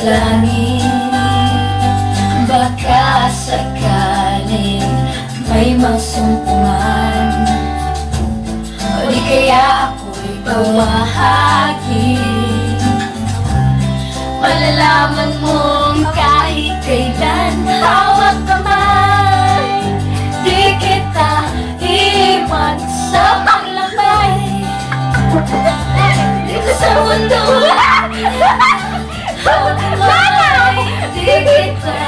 langit. Baka sakaling may masumpungan, o di kaya ako'y pamahagi. Malalaman mong kahit kailan hawak kamay, di kita iwan sa paglakbay. Dito sa mundo hawak kamay, di kita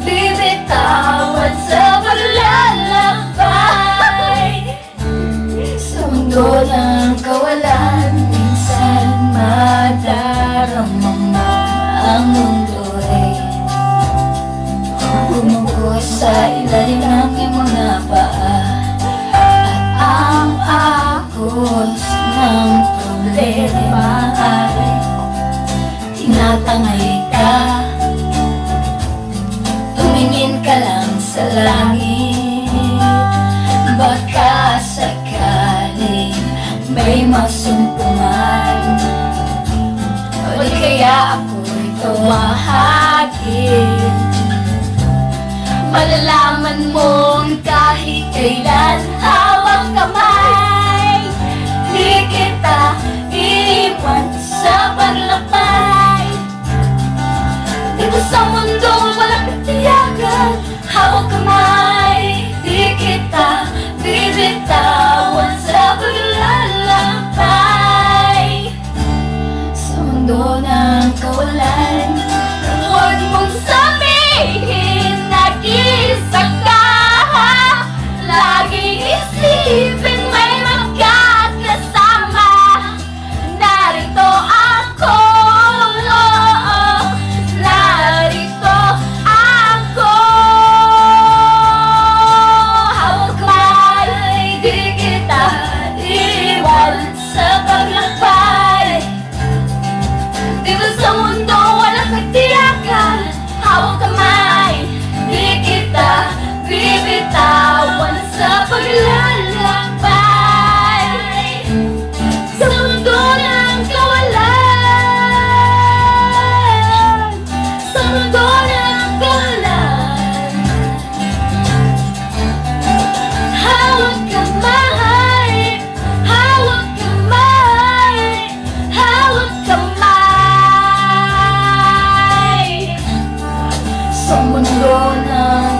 bibitawan sa paglalakbay. Sa mundo ng kawalan, minsan madarama mo ang mundo'y gumugos sa ilalim ng iyong mga paa, at ang agos ng problema ay tinatangay ka. Tumingin ka lang sa langit, baka sakaling may masumpungan, o di kaya ako'y tumahagi. Malalaman mong kahit kailan hawak kamay, di kita iiwan sa paglakbay. Dito sa mundo walang katiyakan, hawak kamay, di kita bibitawan sa paglalakbay. Sa mundo ng kawalan, huwag mong sabihin nag-isa ka. Laging isipin may magkakasama. Narito ako, narito ako. Hawak kamay, di kita iwan sa paglakbay. Dito sa mundo walang katiyakan, hawak kamay, di kita bibitawan sa paglalakbay. Sa mundo ng kawalan, sa mundo ng kawalan, hawak kamay, hawak kamay, hawak kamay. Sa mundo ng